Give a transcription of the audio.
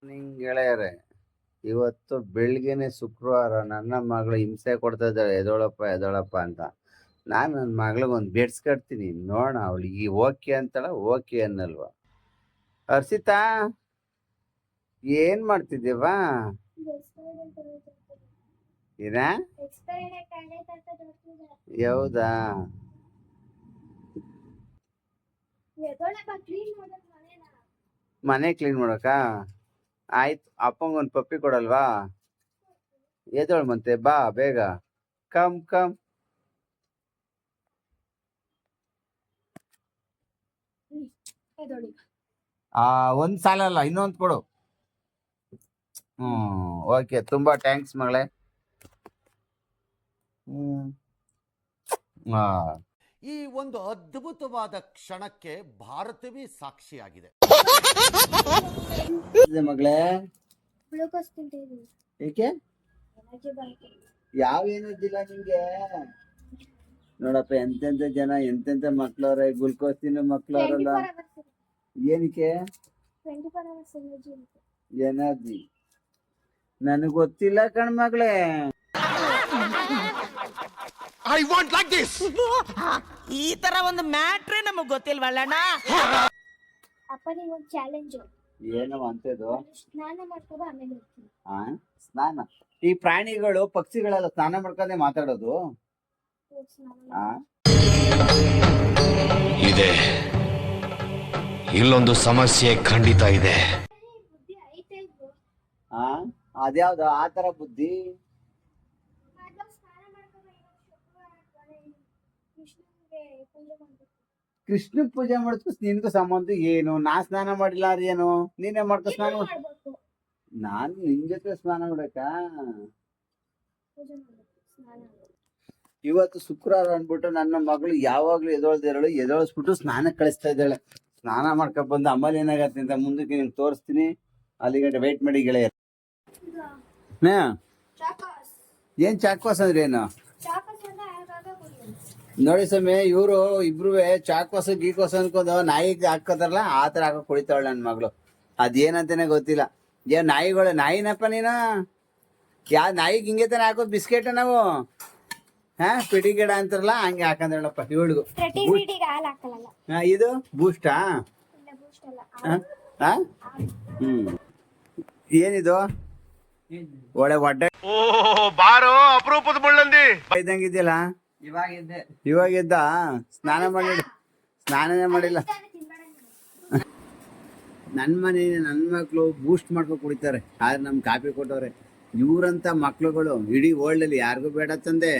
ಗೆಳೆಯರೆ, ಇವತ್ತು ಬೆಳಿಗ್ಗೆನೆ ಶುಕ್ರವಾರ ನನ್ನ ಮಗಳು ಹಿಂಸೆ ಕೊಡ್ತಾ ಇದ್ದಾಳೆ, ಎದೋಳಪ್ಪ ಎದೋಳಪ್ಪ ಅಂತ. ನಾನು ನನ್ನ ಮಗಳಿಗೆ ಒಂದು ಬೆಡ್ಸ್ಕಟ್ತೀನಿ, ನೋಡೋಣ ಅವಳಿಗೆ ಓಕೆ ಅಂತಾಳ ಓಕೆ ಅನ್ನಲ್ವಾ. ಹರ್ಷಿತಾ, ಏನ್ ಮಾಡ್ತಿದ್ದೀವಾ? ಏನ? ಹೌದಾ? ಮನೆ ಕ್ಲೀನ್ ಮಾಡಕ ಆಯ್ತು. ಅಪ್ಪಂಗೊಂದು ಪಪ್ಪಿ ಕೊಡಲ್ವಾ? ಎದೋಳು ಮತ್ತೆ, ಬಾ ಬೇಗ, ಕಮ್ ಕಮ್. ಒಂದ್ ಸಾಲಲ್ಲ, ಇನ್ನೊಂದು ಕೊಡು. ಓಕೆ, ತುಂಬಾ ಥ್ಯಾಂಕ್ಸ್ ಮಗಳೇ. ಹಾ, ಈ ಒಂದು ಅದ್ಭುತವಾದ ಕ್ಷಣಕ್ಕೆ ಭಾರತವೇ ಸಾಕ್ಷಿಯಾಗಿದೆ. ಮಗಳೇ, ಏಕೆ ಯಾವ ಏನಿಲ್ಲ ನಿಮ್ಗೆ? ನೋಡಪ್ಪ, ಎಂತೆಂತ ಜನ ಎಂತೆಂತ ಮಕ್ಳವ್ರೆ, ಗ್ಲುಕೋಸ್ ತಿನ್ನೋ ಮಕ್ಳವ್ರಲ್ಲ. ಏನಕ್ಕೆ ಎನರ್ಜಿ? ನನಗ್ ಗೊತ್ತಿಲ್ಲ ಕಣ್ ಮಗಳೇ. I want like this. ಈ ತರ ಒಂದು ಮ್ಯಾಟ್ರೇ ನಮಗ್ ಗೊತ್ತಿಲ್ವಲ್ಲಣ್ಣ. ಅಪ್ಪನಿಗೆ ಒಂದು ಚಾಲೆಂಜ್. ಏನು ಅಂತದ್ದು? ಸ್ನಾನ ಮಾಡ್ಕೊಂಡು ಆಮೇಲೆ ಹೋಗ್ತೀನಿ. ಸ್ನಾನ? ಈ ಪ್ರಾಣಿಗಳು ಪಕ್ಷಿಗಳೆಲ್ಲ ಸ್ನಾನ ಮಾಡ್ಕೊಂಡೆ ಮಾತಾಡೋದು. ಇದೆ, ಇಲ್ಲೊಂದು ಸಮಸ್ಯೆ ಖಂಡಿತ ಇದೆ. ಬುದ್ಧಿ ಐತೆ ಇದು. ಅದ್ಯಾವ್ದು ಆ ತರ ಬುದ್ಧಿ? ಸ್ನಾನ ಮಾಡ್ಕೊಂಡು ಕೃಷ್ಣನಿಗೆ ಪೂಜೆ ಮಾಡ್ಬೇಕು. ಕೃಷ್ಣ ಪೂಜೆ ಮಾಡಿದ್ಕು ನಿನ್ಗೂ ಸಂಬಂಧ ಏನು? ನಾ ಸ್ನಾನ ಮಾಡಿಲ್ಲ ಏನು? ನೀನೇ ಮಾಡ್ಕೊ ಸ್ನಾನ. ಮಾಡ್ಬೇಕು. ನಾನು ನಿನ್ ಜೊತೆ ಸ್ನಾನ ಮಾಡ್ಬೇಕಾ? ಪೂಜೆ ಮಾಡ್ಬೇಕು, ಸ್ನಾನ ಮಾಡ್ಬೇಕು. ಇವತ್ತು ಶುಕ್ರವಾರ ಅಂದ್ಬಿಟ್ಟು ನನ್ನ ಮಗಳು ಯಾವಾಗ್ಲೂ ಎದೊಳಿಸ್ಬಿಟ್ಟು ಸ್ನಾನ ಕಳಿಸ್ತಾ ಇದ್ದಾಳೆ. ಸ್ನಾನ ಮಾಡ್ಕೊಂಡ್ ಬಂದು ಆಮೇಲೆ ಏನಾಗತ್ತೆ ಅಂತ ಮುಂದಕ್ಕೆ ನಿಮ್ಗೆ ತೋರಿಸ್ತೀನಿ. ಅಲ್ಲಿಗಂಟ ವೆಯ್ಟ್ ಮಾಡಿ ಗೆಳೆಯ. ಚಾಕಾಸ್. ಏನ್ ಚಾಕ್ವಾಸ್ ಅಂದ್ರೆ ಏನು? ಚಾಕಾಸ್ ಅಂದ್ರೆ ಯಾವಾಗ ಕುಡಿಯೋದು? ನೋಡಿ ಸ್ವಾಮಿ, ಇವ್ರು ಇಬ್ರು ಚಾಕ್ವಾಸ ಗೀಕ್ವಾಸ ಅನ್ಕೊಂಡು ನಾಯಿಗೆ ಹಾಕೋತಾರಲ್ಲ, ಆ ತರ ಹಾಕೋ ಕುಡಿತಾವಳ ನನ್ ಮಗಳು. ಅದೇನಂತಾನೆ ಗೊತ್ತಿಲ್ಲ. ಏನ್ ನಾಯಿಗಳು? ನಾಯಿನಪ್ಪ ನೀನು? ನಾಯಿಗೆ ಹಿಂಗೆ ತಾನೆ ಹಾಕೋದು ಬಿಸ್ಕೆಟ್ ನಾವು. ಪಿಡಿ ಗಿಡ ಅಂತಾರಲ್ಲ, ಹಂಗೆ ಹಾಕಂದ್ರಲ್ಲಪ್ಪ ಇವಳಿಗೂ. ಪ್ರತಿನಿಧಿಗೆ ಹಾಲು ಹಾಕಲ್ಲ. ಇದು ಬೂಸ್ಟಾ? ಇಲ್ಲ, ಬೂಸ್ಟ್ ಅಲ್ಲ. ಏನಿದು? ಒಳ್ಳೆ ಒಡ್ಡೆ ಬಾರೋ ಅಪರೂಪದ ಮುಳ್ಳಂದಿ ಇದ್ದಂಗಿದ್ಯಲ್ಲ. ಇವಾಗ ಎದ್ದ? ಸ್ನಾನನೇ ಮಾಡಿಲ್ಲ. ನನ್ ಮನೆ ನನ್ ಮಕ್ಳು ಬೂಸ್ಟ್ ಮಾಡ್ಕೊಂಡು ಕುಡಿತಾರೆ, ಆದ್ರೆ ನಮ್ ಕಾಫಿ ಕೊಟ್ಟವ್ರೆ. ಇವ್ರಂತ ಮಕ್ಳುಗಳು ಇಡೀ ವರ್ಲ್ಡ್ ಅಲ್ಲಿ ಯಾರಿಗೂ ಬೇಡ ತಂದೆ.